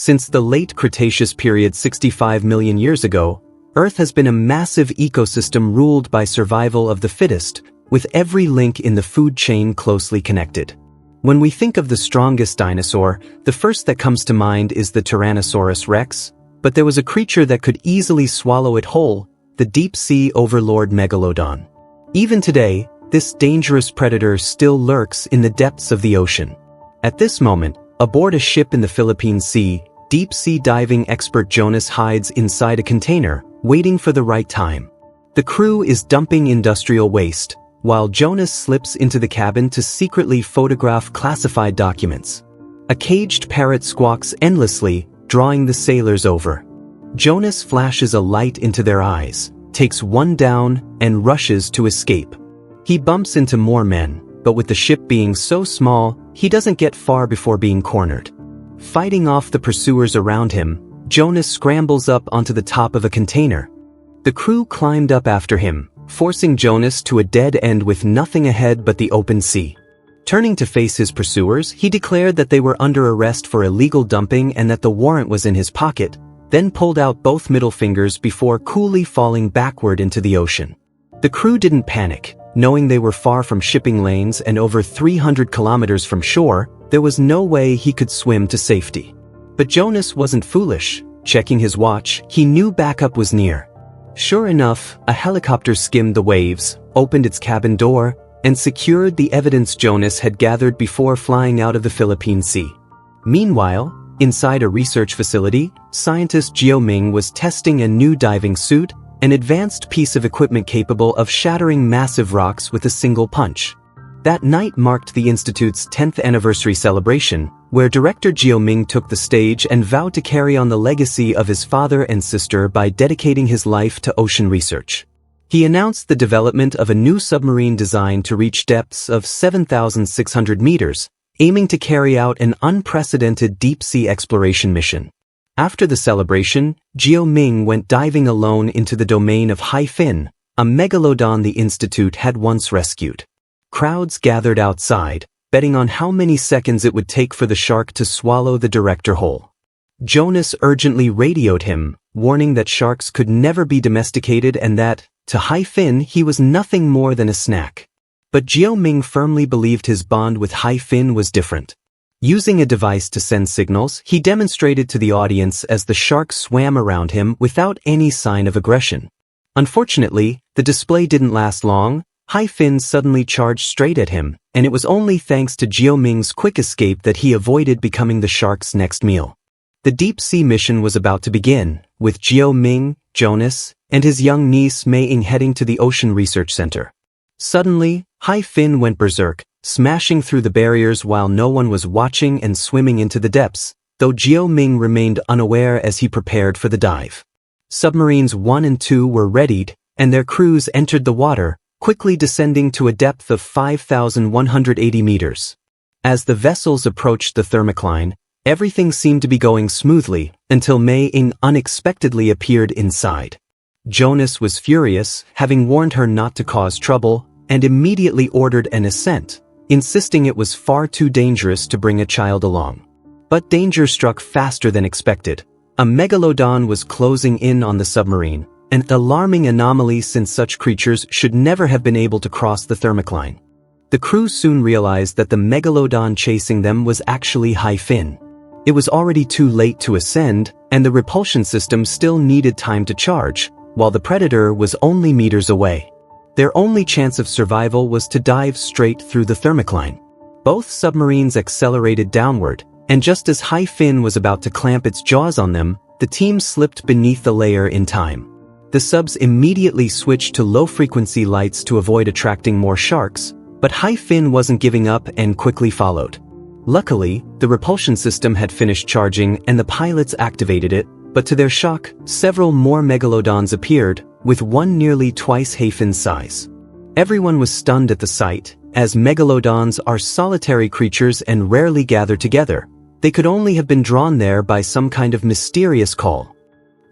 Since the late Cretaceous period 65 million years ago, Earth has been a massive ecosystem ruled by survival of the fittest, with every link in the food chain closely connected. When we think of the strongest dinosaur, the first that comes to mind is the Tyrannosaurus rex, but there was a creature that could easily swallow it whole, the deep-sea overlord Megalodon. Even today, this dangerous predator still lurks in the depths of the ocean. At this moment, aboard a ship in the Philippine Sea, deep-sea diving expert Jonas hides inside a container, waiting for the right time. The crew is dumping industrial waste, while Jonas slips into the cabin to secretly photograph classified documents. A caged parrot squawks endlessly, drawing the sailors over. Jonas flashes a light into their eyes, takes one down, and rushes to escape. He bumps into more men, but with the ship being so small, he doesn't get far before being cornered. Fighting off the pursuers around him, Jonas scrambles up onto the top of a container. The crew climbed up after him, forcing Jonas to a dead end with nothing ahead but the open sea. Turning to face his pursuers, he declared that they were under arrest for illegal dumping and that the warrant was in his pocket, then pulled out both middle fingers before coolly falling backward into the ocean. The crew didn't panic. Knowing they were far from shipping lanes and over 300 kilometers from shore, there was no way he could swim to safety. But Jonas wasn't foolish. Checking his watch, he knew backup was near. Sure enough, a helicopter skimmed the waves, opened its cabin door, and secured the evidence Jonas had gathered before flying out of the Philippine Sea. Meanwhile, inside a research facility, scientist Jiao Ming was testing a new diving suit, an advanced piece of equipment capable of shattering massive rocks with a single punch. That night marked the Institute's 10th anniversary celebration, where director Jiao Ming took the stage and vowed to carry on the legacy of his father and sister by dedicating his life to ocean research. He announced the development of a new submarine designed to reach depths of 7,600 meters, aiming to carry out an unprecedented deep-sea exploration mission. After the celebration, Jiao Ming went diving alone into the domain of Hi-Fin, a megalodon the Institute had once rescued. Crowds gathered outside, betting on how many seconds it would take for the shark to swallow the director whole. Jonas urgently radioed him, warning that sharks could never be domesticated and that, to Hi-Fin, he was nothing more than a snack. But Jiao Ming firmly believed his bond with Hi-Fin was different. Using a device to send signals, he demonstrated to the audience as the shark swam around him without any sign of aggression. Unfortunately, the display didn't last long. Hi-Fin suddenly charged straight at him, and it was only thanks to Jiao Ming's quick escape that he avoided becoming the shark's next meal. The deep-sea mission was about to begin, with Jiao Ming, Jonas, and his young niece Mei Ying heading to the Ocean Research Center. Suddenly, Hi-Fin went berserk, smashing through the barriers while no one was watching and swimming into the depths, though Jiao Ming remained unaware as he prepared for the dive. Submarines 1 and 2 were readied, and their crews entered the water, quickly descending to a depth of 5,180 meters. As the vessels approached the thermocline, everything seemed to be going smoothly, until Mei Ying unexpectedly appeared inside. Jonas was furious, having warned her not to cause trouble, and immediately ordered an ascent, insisting it was far too dangerous to bring a child along. But danger struck faster than expected. A megalodon was closing in on the submarine, an alarming anomaly since such creatures should never have been able to cross the thermocline. The crew soon realized that the megalodon chasing them was actually Hi-Fin. It was already too late to ascend, and the repulsion system still needed time to charge, while the predator was only meters away. Their only chance of survival was to dive straight through the thermocline. Both submarines accelerated downward, and just as Hi-Fin was about to clamp its jaws on them, the team slipped beneath the layer in time. The subs immediately switched to low-frequency lights to avoid attracting more sharks, but Hi-Fin wasn't giving up and quickly followed. Luckily, the repulsion system had finished charging and the pilots activated it, but to their shock, several more megalodons appeared, with one nearly twice Hi-Fin's size. Everyone was stunned at the sight, as megalodons are solitary creatures and rarely gather together. They could only have been drawn there by some kind of mysterious call.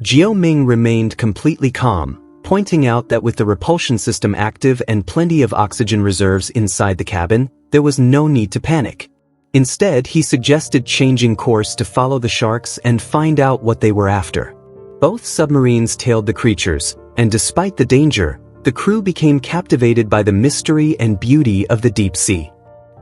Jiao Ming remained completely calm, pointing out that with the repulsion system active and plenty of oxygen reserves inside the cabin, there was no need to panic. Instead, he suggested changing course to follow the sharks and find out what they were after. Both submarines tailed the creatures, and despite the danger, the crew became captivated by the mystery and beauty of the deep sea.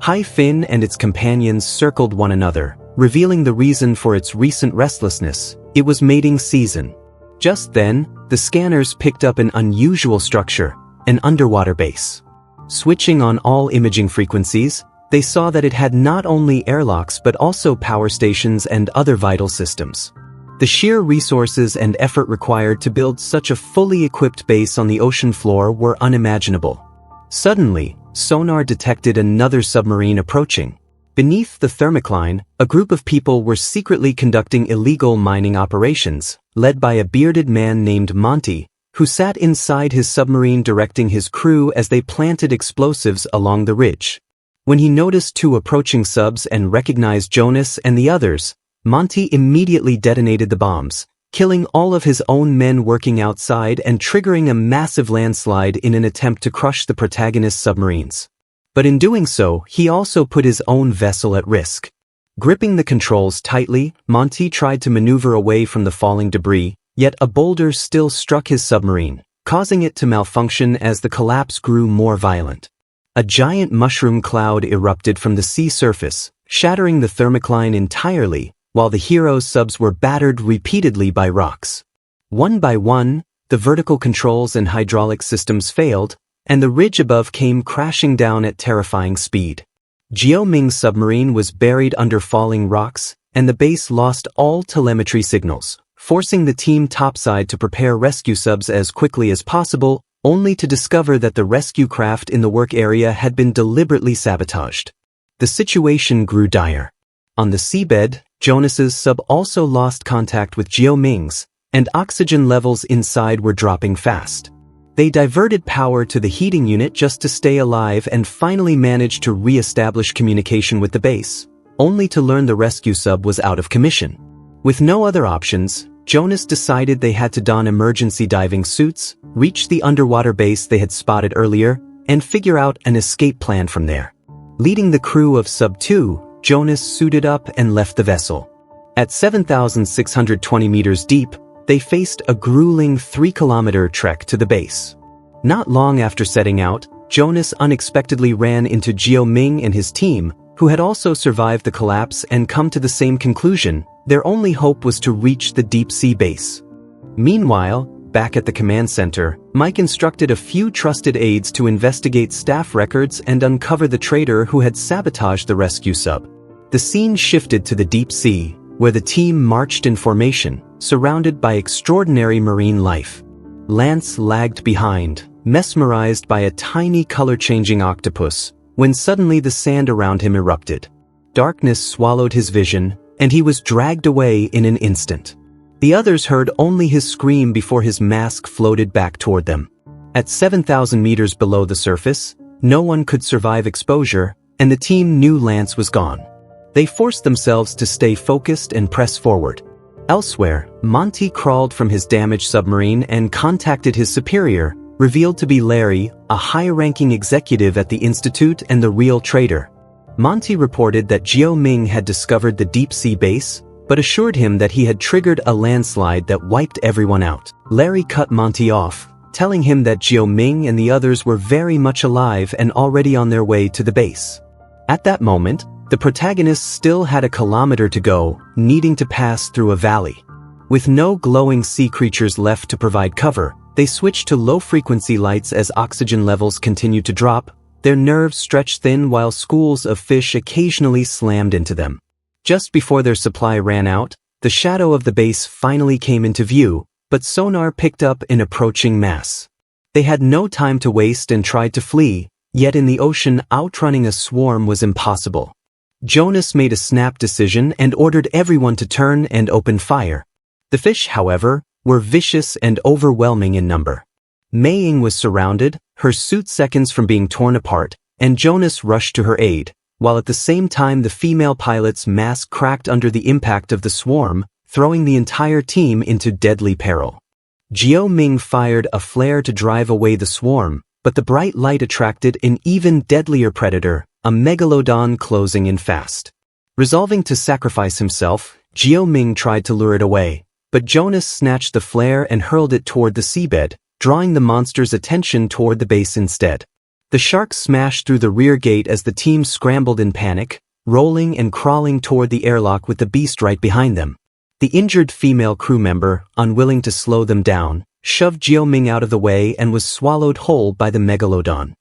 Hi Fin and its companions circled one another, revealing the reason for its recent restlessness. It was mating season. Just then, the scanners picked up an unusual structure, an underwater base. Switching on all imaging frequencies, they saw that it had not only airlocks but also power stations and other vital systems. The sheer resources and effort required to build such a fully equipped base on the ocean floor were unimaginable. Suddenly, sonar detected another submarine approaching. Beneath the thermocline, a group of people were secretly conducting illegal mining operations, led by a bearded man named Monty, who sat inside his submarine directing his crew as they planted explosives along the ridge. When he noticed two approaching subs and recognized Jonas and the others, Monty immediately detonated the bombs, killing all of his own men working outside and triggering a massive landslide in an attempt to crush the protagonist's submarines. But in doing so, he also put his own vessel at risk. Gripping the controls tightly, Monty tried to maneuver away from the falling debris, yet a boulder still struck his submarine, causing it to malfunction as the collapse grew more violent. A giant mushroom cloud erupted from the sea surface, shattering the thermocline entirely, while the hero's subs were battered repeatedly by rocks. One by one, the vertical controls and hydraulic systems failed, and the ridge above came crashing down at terrifying speed. Jiao Ming's submarine was buried under falling rocks, and the base lost all telemetry signals, forcing the team topside to prepare rescue subs as quickly as possible, only to discover that the rescue craft in the work area had been deliberately sabotaged. The situation grew dire. On the seabed, Jonas's sub also lost contact with Jiao Ming's, and oxygen levels inside were dropping fast. They diverted power to the heating unit just to stay alive and finally managed to re-establish communication with the base, only to learn the rescue sub was out of commission. With no other options, Jonas decided they had to don emergency diving suits, reach the underwater base they had spotted earlier, and figure out an escape plan from there. Leading the crew of Sub 2, Jonas suited up and left the vessel. At 7,620 meters deep, they faced a grueling 3-kilometer trek to the base. Not long after setting out, Jonas unexpectedly ran into Jiao Ming and his team, who had also survived the collapse and come to the same conclusion. Their only hope was to reach the deep-sea base. Meanwhile, back at the command center, Mike instructed a few trusted aides to investigate staff records and uncover the traitor who had sabotaged the rescue sub. The scene shifted to the deep sea, where the team marched in formation, surrounded by extraordinary marine life. Lance lagged behind, mesmerized by a tiny color-changing octopus, when suddenly the sand around him erupted. Darkness swallowed his vision, and he was dragged away in an instant. The others heard only his scream before his mask floated back toward them. At 7,000 meters below the surface, no one could survive exposure, and the team knew Lance was gone. They forced themselves to stay focused and press forward. Elsewhere, Monty crawled from his damaged submarine and contacted his superior, revealed to be Larry, a high-ranking executive at the Institute and the real traitor. Monty reported that Jiao Ming had discovered the deep-sea base, but assured him that he had triggered a landslide that wiped everyone out. Larry cut Monty off, telling him that Jiao Ming and the others were very much alive and already on their way to the base. At that moment, the protagonists still had a kilometer to go, needing to pass through a valley. With no glowing sea creatures left to provide cover, they switched to low-frequency lights as oxygen levels continued to drop. Their nerves stretched thin while schools of fish occasionally slammed into them. Just before their supply ran out, the shadow of the base finally came into view, but sonar picked up an approaching mass. They had no time to waste and tried to flee, yet in the ocean outrunning a swarm was impossible. Jonas made a snap decision and ordered everyone to turn and open fire. The fish, however, were vicious and overwhelming in number. Mei Ying was surrounded, her suit seconds from being torn apart, and Jonas rushed to her aid, while at the same time the female pilot's mask cracked under the impact of the swarm, throwing the entire team into deadly peril. Jiao Ming fired a flare to drive away the swarm, but the bright light attracted an even deadlier predator, a Megalodon closing in fast. Resolving to sacrifice himself, Jiao-ming tried to lure it away, but Jonas snatched the flare and hurled it toward the seabed, drawing the monster's attention toward the base instead. The shark smashed through the rear gate as the team scrambled in panic, rolling and crawling toward the airlock with the beast right behind them. The injured female crew member, unwilling to slow them down, shoved Jiao-ming out of the way and was swallowed whole by the Megalodon.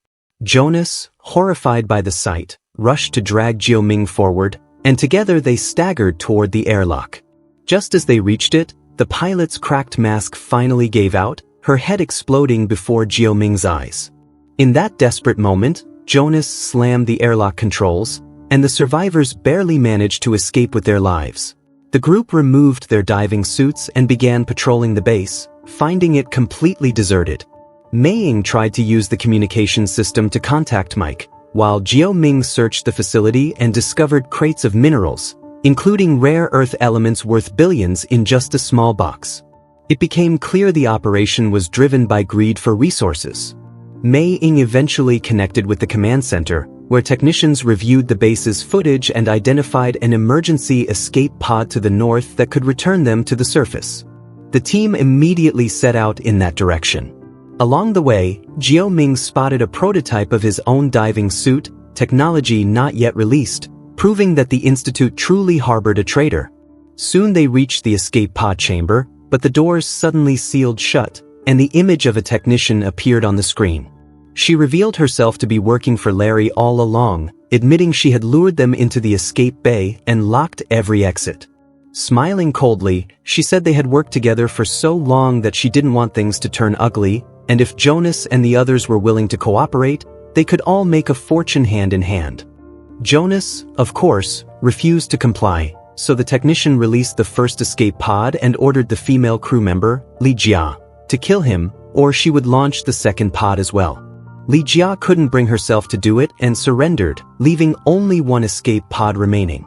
Jonas, horrified by the sight, rushed to drag Jiao-ming forward, and together they staggered toward the airlock. Just as they reached it, the pilot's cracked mask finally gave out, her head exploding before Jiao-ming's eyes. In that desperate moment, Jonas slammed the airlock controls, and the survivors barely managed to escape with their lives. The group removed their diving suits and began patrolling the base, finding it completely deserted. Mei-ying tried to use the communication system to contact Mike, while Jiao-ming searched the facility and discovered crates of minerals, including rare earth elements worth billions in just a small box. It became clear the operation was driven by greed for resources. Mei-ying eventually connected with the command center, where technicians reviewed the base's footage and identified an emergency escape pod to the north that could return them to the surface. The team immediately set out in that direction. Along the way, Jiao-ming spotted a prototype of his own diving suit, technology not yet released, proving that the Institute truly harbored a traitor. Soon they reached the escape pod chamber, but the doors suddenly sealed shut, and the image of a technician appeared on the screen. She revealed herself to be working for Larry all along, admitting she had lured them into the escape bay and locked every exit. Smiling coldly, she said they had worked together for so long that she didn't want things to turn ugly, and if Jonas and the others were willing to cooperate, they could all make a fortune hand in hand. Jonas, of course, refused to comply, so the technician released the first escape pod and ordered the female crew member, Li Jia, to kill him, or she would launch the second pod as well. Li Jia couldn't bring herself to do it and surrendered, leaving only one escape pod remaining.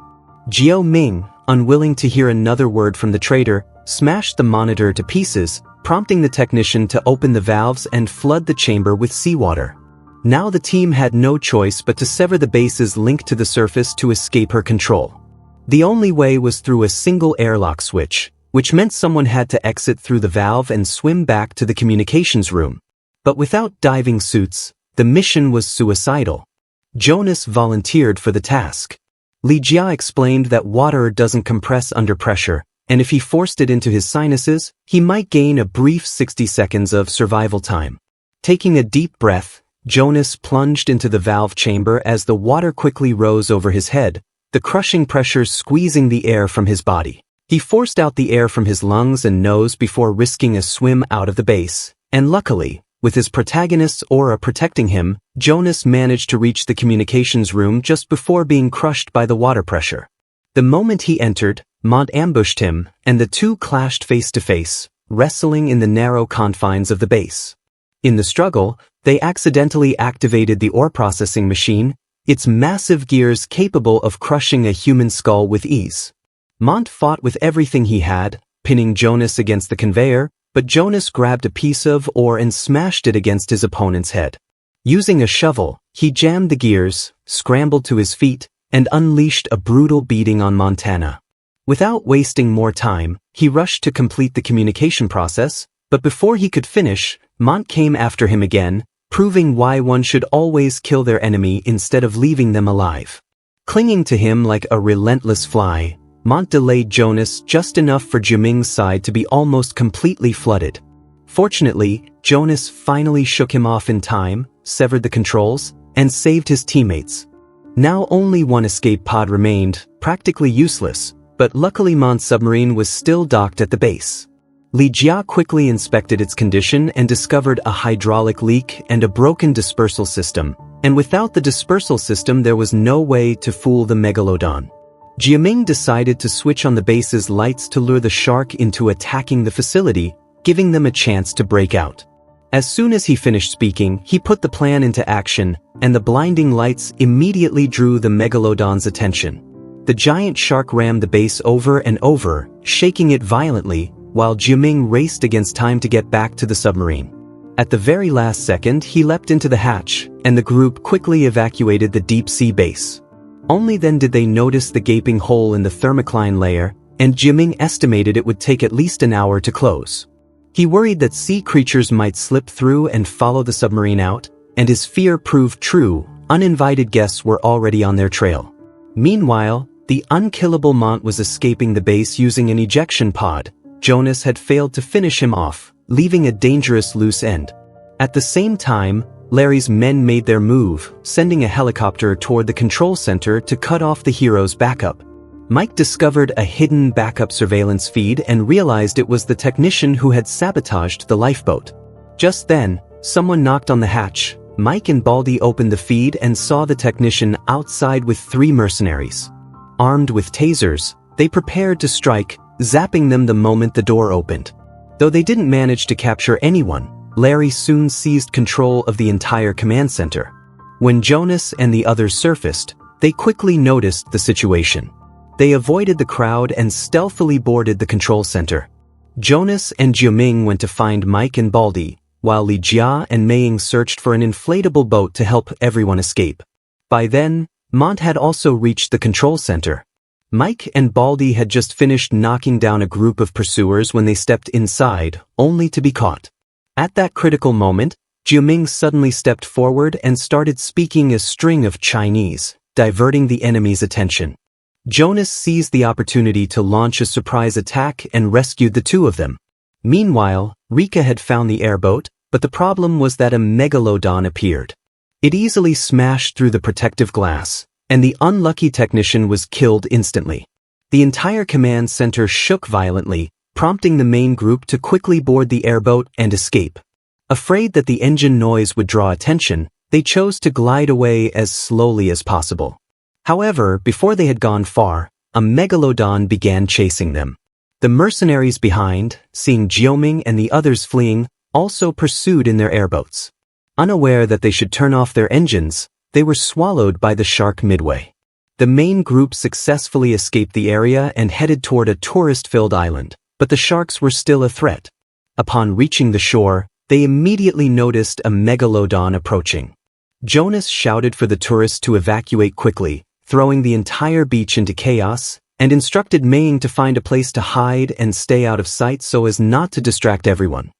Jiao-ming, unwilling to hear another word from the traitor, smashed the monitor to pieces, prompting the technician to open the valves and flood the chamber with seawater. Now the team had no choice but to sever the base's link to the surface to escape her control. The only way was through a single airlock switch, which meant someone had to exit through the valve and swim back to the communications room. But without diving suits, the mission was suicidal. Jonas volunteered for the task. Li Jia explained that water doesn't compress under pressure, and if he forced it into his sinuses, he might gain a brief 60 seconds of survival time. Taking a deep breath, Jonas plunged into the valve chamber as the water quickly rose over his head, the crushing pressure squeezing the air from his body. He forced out the air from his lungs and nose before risking a swim out of the base, and luckily, with his protagonist's aura protecting him, Jonas managed to reach the communications room just before being crushed by the water pressure. The moment he entered, Mont ambushed him, and the two clashed face to face, wrestling in the narrow confines of the base. In the struggle, they accidentally activated the ore processing machine, its massive gears capable of crushing a human skull with ease. Mont fought with everything he had, pinning Jonas against the conveyor, but Jonas grabbed a piece of ore and smashed it against his opponent's head. Using a shovel, he jammed the gears, scrambled to his feet, and unleashed a brutal beating on Montana. Without wasting more time, he rushed to complete the communication process, but before he could finish, Mont came after him again, proving why one should always kill their enemy instead of leaving them alive. Clinging to him like a relentless fly, Mont delayed Jonas just enough for Jiao-ming's side to be almost completely flooded. Fortunately, Jonas finally shook him off in time, severed the controls, and saved his teammates. Now only one escape pod remained, practically useless, but luckily Mont's submarine was still docked at the base. Li Jia quickly inspected its condition and discovered a hydraulic leak and a broken dispersal system, and without the dispersal system there was no way to fool the Megalodon. Jiao-ming decided to switch on the base's lights to lure the shark into attacking the facility, giving them a chance to break out. As soon as he finished speaking, he put the plan into action, and the blinding lights immediately drew the Megalodon's attention. The giant shark rammed the base over and over, shaking it violently, while Jiao-ming raced against time to get back to the submarine. At the very last second, he leapt into the hatch, and the group quickly evacuated the deep-sea base. Only then did they notice the gaping hole in the thermocline layer, and Jiaming estimated it would take at least an hour to close. He worried that sea creatures might slip through and follow the submarine out, and his fear proved true. Uninvited guests were already on their trail. Meanwhile, the unkillable Mont was escaping the base using an ejection pod. Jonas had failed to finish him off, leaving a dangerous loose end. At the same time, Larry's men made their move, sending a helicopter toward the control center to cut off the hero's backup. Mike discovered a hidden backup surveillance feed and realized it was the technician who had sabotaged the lifeboat. Just then, someone knocked on the hatch. Mike and Baldy opened the feed and saw the technician outside with 3 mercenaries. Armed with tasers, they prepared to strike, zapping them the moment the door opened. Though they didn't manage to capture anyone, Larry soon seized control of the entire command center. When Jonas and the others surfaced, they quickly noticed the situation. They avoided the crowd and stealthily boarded the control center. Jonas and Jiaming went to find Mike and Baldy, while Li Jia and Meiying searched for an inflatable boat to help everyone escape. By then, Mont had also reached the control center. Mike and Baldy had just finished knocking down a group of pursuers when they stepped inside, only to be caught. At that critical moment, Jiaming suddenly stepped forward and started speaking a string of Chinese, diverting the enemy's attention. Jonas seized the opportunity to launch a surprise attack and rescued the 2 of them. Meanwhile, Rika had found the airboat, but the problem was that a Megalodon appeared. It easily smashed through the protective glass, and the unlucky technician was killed instantly. The entire command center shook violently, prompting the main group to quickly board the airboat and escape. Afraid that the engine noise would draw attention, they chose to glide away as slowly as possible. However, before they had gone far, a Megalodon began chasing them. The mercenaries behind, seeing Jiaming and the others fleeing, also pursued in their airboats. Unaware that they should turn off their engines, they were swallowed by the shark midway. The main group successfully escaped the area and headed toward a tourist-filled island, but the sharks were still a threat. Upon reaching the shore, they immediately noticed a Megalodon approaching. Jonas shouted for the tourists to evacuate quickly, throwing the entire beach into chaos, and instructed Meiying to find a place to hide and stay out of sight so as not to distract everyone.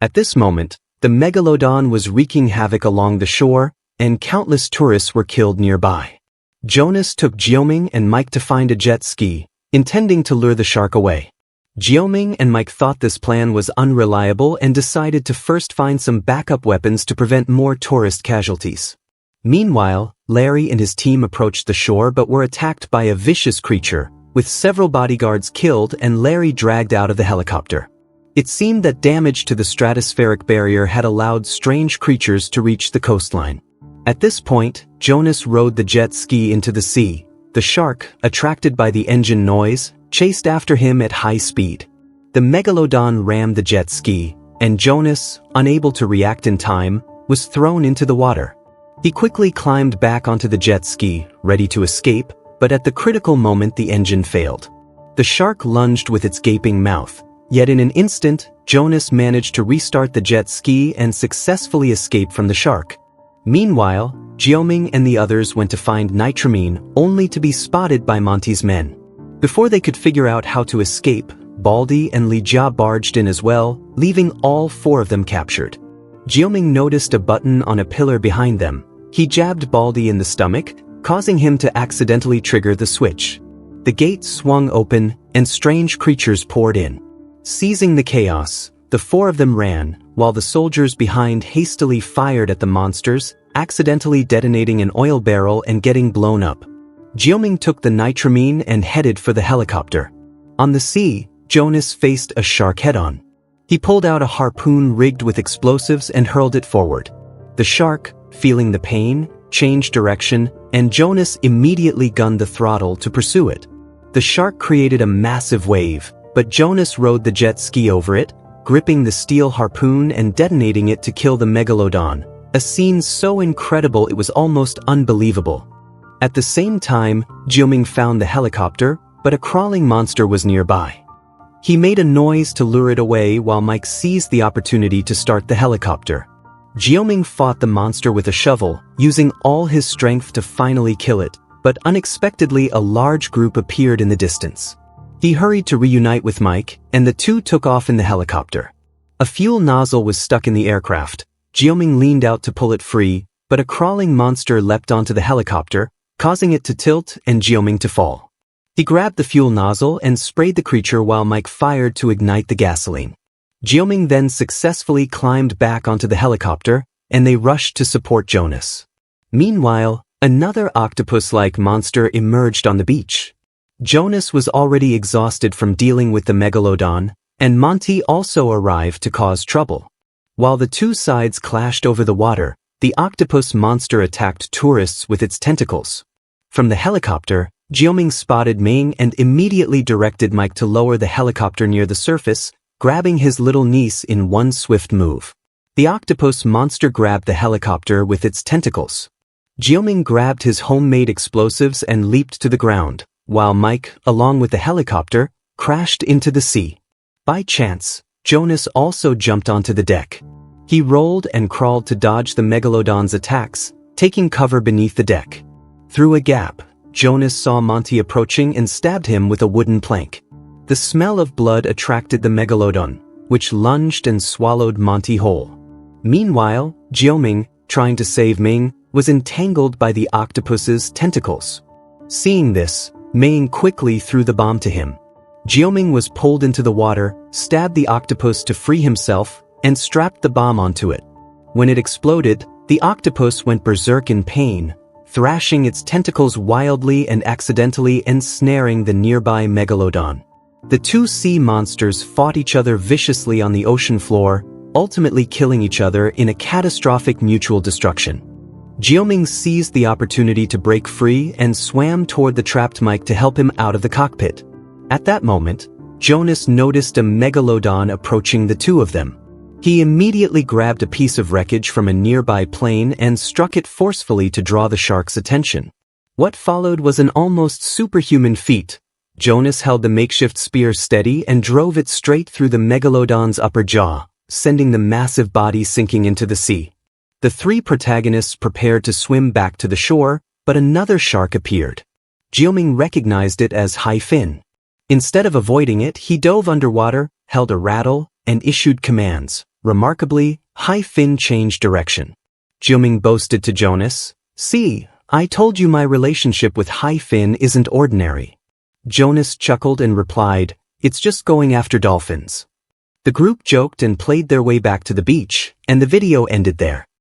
At this moment, the Megalodon was wreaking havoc along the shore, and countless tourists were killed nearby. Jonas took Jiaming and Mike to find a jet ski, intending to lure the shark away. Jiaming and Mike thought this plan was unreliable and decided to first find some backup weapons to prevent more tourist casualties. Meanwhile, Larry and his team approached the shore but were attacked by a vicious creature, with several bodyguards killed and Larry dragged out of the helicopter. It seemed that damage to the stratospheric barrier had allowed strange creatures to reach the coastline. At this point, Jonas rode the jet ski into the sea. The shark, attracted by the engine noise, chased after him at high speed. The Megalodon rammed the jet ski, and Jonas, unable to react in time, was thrown into the water. He quickly climbed back onto the jet ski, ready to escape, but at the critical moment the engine failed. The shark lunged with its gaping mouth, yet in an instant, Jonas managed to restart the jet ski and successfully escape from the shark. Meanwhile, Jiaming and the others went to find nitramine, only to be spotted by Monty's men. Before they could figure out how to escape, Baldy and Li Jia barged in as well, leaving all 4 of them captured. Jiaming noticed a button on a pillar behind them. He jabbed Baldy in the stomach, causing him to accidentally trigger the switch. The gate swung open, and strange creatures poured in. Seizing the chaos, the 4 of them ran, while the soldiers behind hastily fired at the monsters, accidentally detonating an oil barrel and getting blown up. Jiaming took the nitramine and headed for the helicopter. On the sea, Jonas faced a shark head-on. He pulled out a harpoon rigged with explosives and hurled it forward. The shark, feeling the pain, changed direction, and Jonas immediately gunned the throttle to pursue it. The shark created a massive wave, but Jonas rode the jet ski over it, gripping the steel harpoon and detonating it to kill the Megalodon, a scene so incredible it was almost unbelievable. At the same time, Jiaming found the helicopter, but a crawling monster was nearby. He made a noise to lure it away while Mike seized the opportunity to start the helicopter. Jiaming fought the monster with a shovel, using all his strength to finally kill it, but unexpectedly a large group appeared in the distance. He hurried to reunite with Mike, and the two took off in the helicopter. A fuel nozzle was stuck in the aircraft. Jioming leaned out to pull it free, but a crawling monster leapt onto the helicopter, causing it to tilt and Jioming to fall. He grabbed the fuel nozzle and sprayed the creature while Mike fired to ignite the gasoline. Jioming then successfully climbed back onto the helicopter, and they rushed to support Jonas. Meanwhile, another octopus-like monster emerged on the beach. Jonas was already exhausted from dealing with the Megalodon, and Monty also arrived to cause trouble. While the two sides clashed over the water, the octopus monster attacked tourists with its tentacles. From the helicopter, Jioming spotted Ming and immediately directed Mike to lower the helicopter near the surface, grabbing his little niece in one swift move. The octopus monster grabbed the helicopter with its tentacles. Jioming grabbed his homemade explosives and leaped to the ground, while Mike, along with the helicopter, crashed into the sea. By chance, Jonas also jumped onto the deck. He rolled and crawled to dodge the Megalodon's attacks, taking cover beneath the deck. Through a gap, Jonas saw Monty approaching and stabbed him with a wooden plank. The smell of blood attracted the Megalodon, which lunged and swallowed Monty whole. Meanwhile, Jioming, trying to save Ming, was entangled by the octopus's tentacles. Seeing this, Ming quickly threw the bomb to him. Jioming was pulled into the water, stabbed the octopus to free himself, and strapped the bomb onto it. When it exploded, the octopus went berserk in pain, thrashing its tentacles wildly and accidentally ensnaring the nearby Megalodon. The two sea monsters fought each other viciously on the ocean floor, ultimately killing each other in a catastrophic mutual destruction. Jioming seized the opportunity to break free and swam toward the trapped Mike to help him out of the cockpit. At that moment, Jonas noticed a Megalodon approaching the two of them. He immediately grabbed a piece of wreckage from a nearby plane and struck it forcefully to draw the shark's attention. What followed was an almost superhuman feat. Jonas held the makeshift spear steady and drove it straight through the Megalodon's upper jaw, sending the massive body sinking into the sea. The three protagonists prepared to swim back to the shore, but another shark appeared. Jioming recognized it as Hai Fin. Instead of avoiding it, he dove underwater, held a rattle, and issued commands. Remarkably, Hai Fin changed direction. Jioming boasted to Jonas, "See, I told you my relationship with Hai Fin isn't ordinary." Jonas chuckled and replied, "It's just going after dolphins." The group joked and played their way back to the beach, and the video ended there.